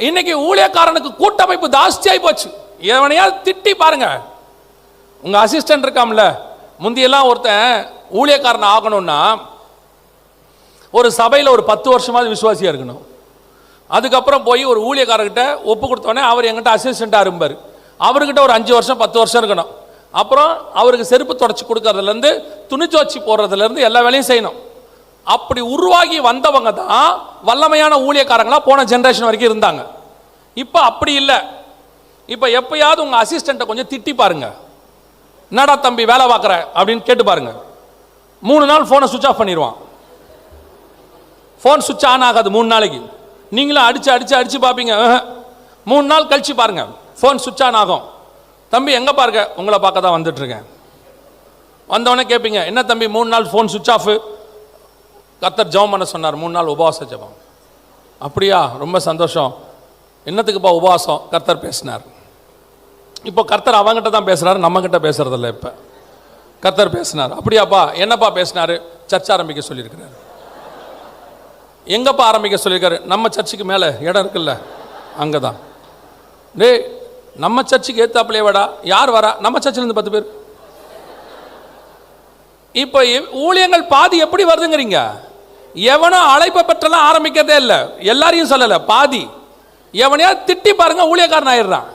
இன்னைக்கு ஊழியக்காரனுக்கு கூட்டமைப்பு ஜாஸ்தியாகி போச்சு. எவனையா திட்டி பாருங்க. உங்க அசிஸ்டன்ட் இருக்காமல, முந்தியெல்லாம் ஒருத்தன் ஊழியக்காரன் ஆகணும்னா ஒரு சபையில் ஒரு 10 வருஷமாவது விசுவாசியா இருக்கணும். அதுக்கப்புறம் போய் ஒரு ஊழியக்காரர்கிட்ட ஒப்பு கொடுத்தோடனே அவர் எங்கிட்ட அசிஸ்டண்டா இருப்பார். அவர்கிட்ட ஒரு 5 வருஷம் 10 வருஷம் இருக்கணும். அப்புறம் அவருக்கு செருப்பு தொடச்சி கொடுக்கறதுலேருந்து துணிச்சோச்சி போடுறதுலேருந்து எல்லா வேலையும் செய்யணும். அப்படி உருவாகி வந்தவங்க தான் வல்லமையான ஊழியக்காரங்களா போன ஜெனரேஷன் வரைக்கும் இருந்தாங்க. இப்போ அப்படி இல்லை. இப்போ எப்பயாவது உங்க அசிஸ்டண்ட்டை கொஞ்சம் திட்டி பாருங்க. என்னடா தம்பி வேலை பார்க்குற அப்படின்னு கேட்டு பாருங்க. 3 நாள் ஃபோனை சுவிட்ச் ஆஃப் பண்ணிடுவான். ஃபோன் சுவிட்ச் ஆன் ஆகாது 3 நாளைக்கு. நீங்களும் அடிச்சு அடிச்சு அடிச்சு பார்ப்பீங்க. 3 நாள் கழிச்சு பாருங்க ஃபோன் சுவிட்ச் ஆன் ஆகும். தம்பி எங்கே பாருங்க, உங்களை பார்க்க தான் வந்துட்டு இருக்கேன். வந்தவொடனே கேட்பீங்க, என்ன தம்பி 3 நாள் ஃபோன் சுவிட்ச் ஆஃப்? கர்த்தர் ஜெபம் பண்ண சொன்னார், 3 நாள் உபவாச ஜெபம். அப்படியா, ரொம்ப சந்தோஷம். என்னத்துக்குப்பா உபவாசம்? கர்த்தர் பேசினார். இப்போ கர்த்தர் அவங்ககிட்ட தான் பேசுறாரு, நம்ம கிட்ட பேசுறதில்ல. இப்போ கர்த்தர் பேசினார். அப்படியாப்பா, என்னப்பா பேசினாரு? சர்ச் ஆரம்பிக்க சொல்லியிருக்கிறாரு. எங்கப்பா ஆரம்பிக்க சொல்லியிருக்காரு? நம்ம சர்ச்சுக்கு மேலே இடம் இருக்குல்ல, அங்கே தான். டே, நம்ம சர்ச்சுக்கு ஏத்தாப்பிலே வாடா. யார் வரா? நம்ம சர்ச்சிலேருந்து 10 பேர். இப்போ ஊழியங்கள் பாதி எப்படி வருதுங்கிறீங்க? எவனும் அழைப்பை பெற்றெல்லாம் ஆரம்பிக்கிறதே இல்லை. எல்லாரையும் சொல்லலை, பாதி. எவனையா திட்டி பாருங்க, ஊழியக்காரன் ஆயிடுறான்.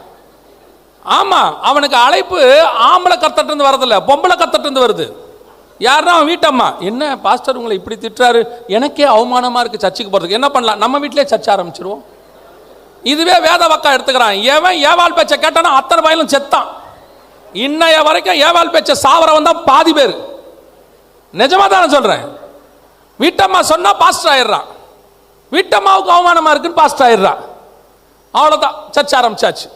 ஆமா, அவனுக்கு அழைப்பு ஆம்பளை கர்த்தர்கிட்ட வரதில்லை, பொம்பளை கர்த்தர்கிட்ட வருது. யாருன்னா அவன் வீட்டம்மா, என்ன பாஸ்டர் உங்களை இப்படி திட்டுறாரு, எனக்கே அவமானமா இருக்கு சர்ச்சுக்கு போறதுக்கு. என்ன பண்ணலாம்? நம்ம வீட்டிலே சர்ச்சை ஆரம்பிச்சிருவோம். இதுவே வேத வக்கா எடுத்துக்கிறான். எவன் ஏவாள் பேச்சை கேட்டானா அத்தனை பயிலும் செத்தான். இன்னைய வரைக்கும் ஏவாள் பேச்சை சாவரவன் தான் பாதி பேர். நிஜமா தானே சொல்றேன். வீட்டம்மா சொன்னா பாஸ்டர் ஆயிடுறான். வீட்டம்மாவுக்கு அவமானமா இருக்குன்னு பாஸ்டர் ஆயிடுறான். அவ்வளவுதான், சர்ச்சை ஆரம்பிச்சாச்சு.